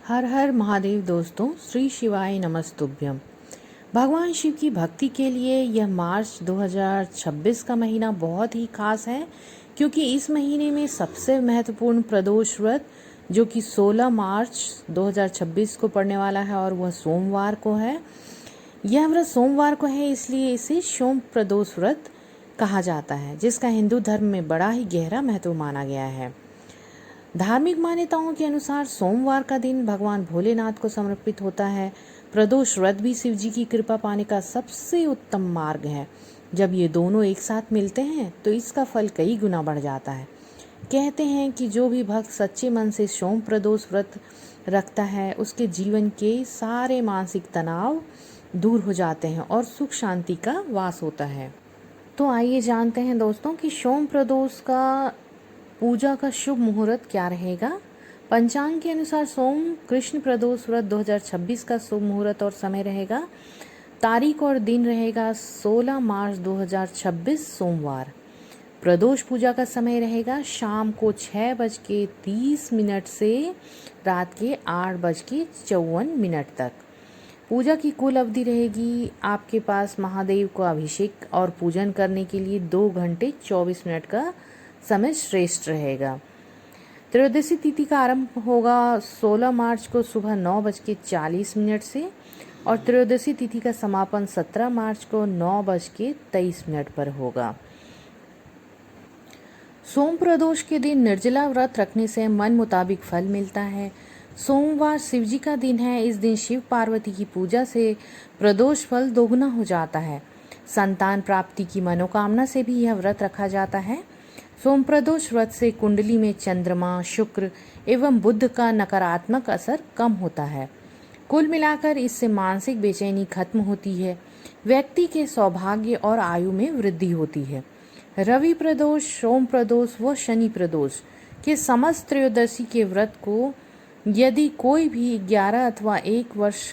हर हर महादेव दोस्तों, श्री शिवाय नमस्तुभ्यम। भगवान शिव की भक्ति के लिए यह मार्च 2026 का महीना बहुत ही खास है, क्योंकि इस महीने में सबसे महत्वपूर्ण प्रदोष व्रत जो कि 16 मार्च 2026 को पड़ने वाला है और वह सोमवार को है। यह व्रत सोमवार को है, इसलिए इसे सोम प्रदोष व्रत कहा जाता है, जिसका हिंदू धर्म में बड़ा ही गहरा महत्व माना गया है। धार्मिक मान्यताओं के अनुसार सोमवार का दिन भगवान भोलेनाथ को समर्पित होता है। प्रदोष व्रत भी शिव जी की कृपा पाने का सबसे उत्तम मार्ग है। जब ये दोनों एक साथ मिलते हैं तो इसका फल कई गुना बढ़ जाता है। कहते हैं कि जो भी भक्त सच्चे मन से सोम प्रदोष व्रत रखता है, उसके जीवन के सारे मानसिक तनाव दूर हो जाते हैं और सुख शांति का वास होता है। तो आइए जानते हैं दोस्तों कि सोम प्रदोष का पूजा का शुभ मुहूर्त क्या रहेगा। पंचांग के अनुसार सोम कृष्ण प्रदोष व्रत 2026 का शुभ मुहूर्त और समय रहेगा। तारीख और दिन रहेगा 16 मार्च 2026 सोमवार। प्रदोष पूजा का समय रहेगा शाम को 6:30 से रात के 8:54 तक। पूजा की कुल अवधि रहेगी आपके पास महादेव को अभिषेक और पूजन करने के लिए 2 घंटे 24 मिनट का समय श्रेष्ठ रहेगा। त्रयोदशी तिथि का आरंभ होगा 16 मार्च को सुबह 9:40 से और त्रयोदशी तिथि का समापन 17 मार्च को 9:23 पर होगा। सोम प्रदोष के दिन निर्जला व्रत रखने से मन मुताबिक फल मिलता है। सोमवार शिव जी का दिन है। इस दिन शिव पार्वती की पूजा से प्रदोष फल दोगुना हो जाता है। संतान प्राप्ति की मनोकामना से भी यह व्रत रखा जाता है। सोम प्रदोष व्रत से कुंडली में चंद्रमा, शुक्र एवं बुध का नकारात्मक असर कम होता है। कुल मिलाकर इससे मानसिक बेचैनी खत्म होती है। व्यक्ति के सौभाग्य और आयु में वृद्धि होती है। रवि प्रदोष, सोम प्रदोष व शनि प्रदोष के समस्त त्रयोदशी के व्रत को यदि कोई भी 11 अथवा 1 वर्ष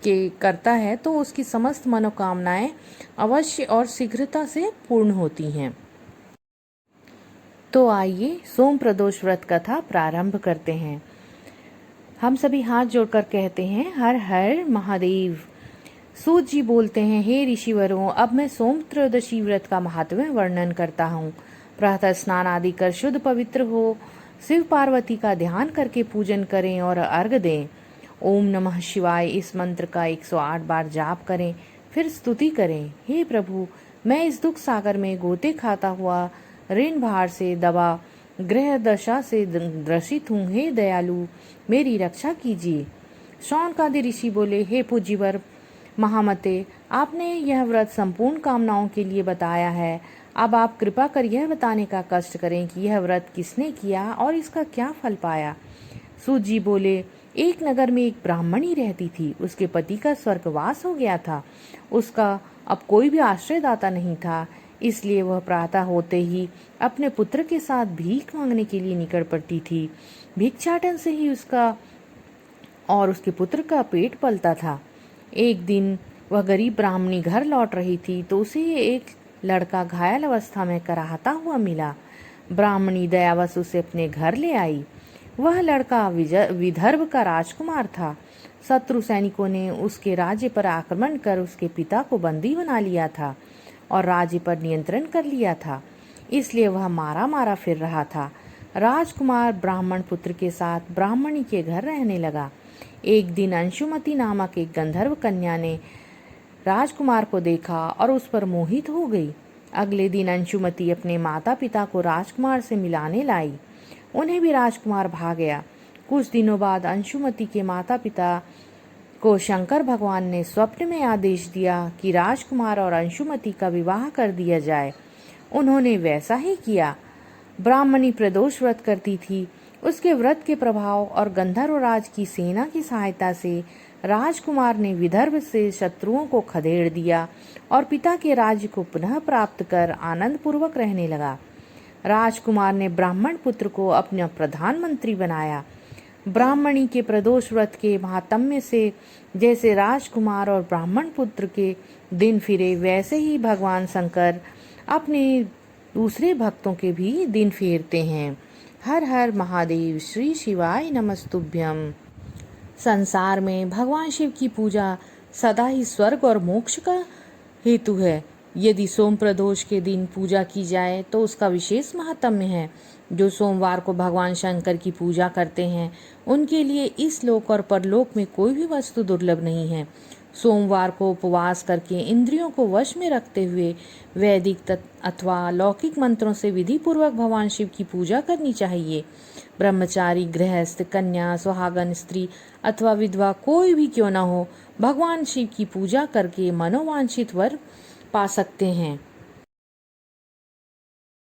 के करता है तो उसकी समस्त मनोकामनाएं अवश्य और शीघ्रता से पूर्ण होती हैं। तो आइए सोम प्रदोष व्रत कथा प्रारंभ करते हैं। हम सभी हाथ जोड़कर कहते हैं हर हर महादेव। सूत जी बोलते हैं, हे ऋषिवरों, अब मैं सोम त्रयोदशी व्रत का महात्म्य वर्णन करता हूँ। प्रातः स्नान आदि कर शुद्ध पवित्र हो, शिव पार्वती का ध्यान करके पूजन करें और अर्घ दें। ओम नमः शिवाय इस मंत्र का 108 बार जाप करें, फिर स्तुति करें। हे प्रभु, मैं इस दुख सागर में गोते खाता हुआ ऋण भार से दबा ग्रह दशा से ग्रसित हूँ। हे दयालु, मेरी रक्षा कीजिए। शौनकादि ऋषि बोले, हे पूज्यवर महामते, आपने यह व्रत संपूर्ण कामनाओं के लिए बताया है। अब आप कृपा कर यह बताने का कष्ट करें कि यह व्रत किसने किया और इसका क्या फल पाया। सूत जी बोले, एक नगर में एक ब्राह्मणी रहती थी। उसके पति का स्वर्गवास हो गया था। उसका अब कोई भी आश्रयदाता नहीं था, इसलिए वह प्रातः होते ही अपने पुत्र के साथ भीख मांगने के लिए निकल पड़ती थी। भिक्षाटन से ही उसका और उसके पुत्र का पेट पलता था। एक दिन वह गरीब ब्राह्मणी घर लौट रही थी तो उसे एक लड़का घायल अवस्था में कराहता हुआ मिला। ब्राह्मणी दयावश उसे अपने घर ले आई। वह लड़का विदर्भ का राजकुमार था। शत्रु सैनिकों ने उसके राज्य पर आक्रमण कर उसके पिता को बंदी बना लिया था और राज्य पर नियंत्रण कर लिया था, इसलिए वह मारा मारा फिर रहा था। राजकुमार ब्राह्मण पुत्र के साथ ब्राह्मणी के घर रहने लगा। एक दिन अंशुमति नामक एक गंधर्व कन्या ने राजकुमार को देखा और उस पर मोहित हो गई। अगले दिन अंशुमति अपने माता पिता को राजकुमार से मिलाने लाई। उन्हें भी राजकुमार भा गया। कुछ दिनों बाद अंशुमति के माता पिता को शंकर भगवान ने स्वप्न में आदेश दिया कि राजकुमार और अंशुमति का विवाह कर दिया जाए। उन्होंने वैसा ही किया। ब्राह्मणी प्रदोष व्रत करती थी। उसके व्रत के प्रभाव और गंधर्वराज की सेना की सहायता से राजकुमार ने विदर्भ से शत्रुओं को खदेड़ दिया और पिता के राज्य को पुनः प्राप्त कर आनंद पूर्वक रहने लगा। राजकुमार ने ब्राह्मण पुत्र को अपना प्रधानमंत्री बनाया। ब्राह्मणी के प्रदोष व्रत के महात्म्य से जैसे राजकुमार और ब्राह्मण पुत्र के दिन फिरे, वैसे ही भगवान शंकर अपने दूसरे भक्तों के भी दिन फेरते हैं। हर हर महादेव। श्री शिवाय नमस्तुभ्यम। संसार में भगवान शिव की पूजा सदा ही स्वर्ग और मोक्ष का हेतु है। यदि सोम प्रदोष के दिन पूजा की जाए तो उसका विशेष महात्म्य है। जो सोमवार को भगवान शंकर की पूजा करते हैं उनके लिए इस लोक और परलोक में कोई भी वस्तु दुर्लभ नहीं है। सोमवार को उपवास करके इंद्रियों को वश में रखते हुए वैदिक अथवा लौकिक मंत्रों से विधि पूर्वक भगवान शिव की पूजा करनी चाहिए। ब्रह्मचारी, गृहस्थ, कन्या, सुहागन स्त्री अथवा विधवा कोई भी क्यों न हो, भगवान शिव की पूजा करके मनोवांछित वर पा सकते हैं।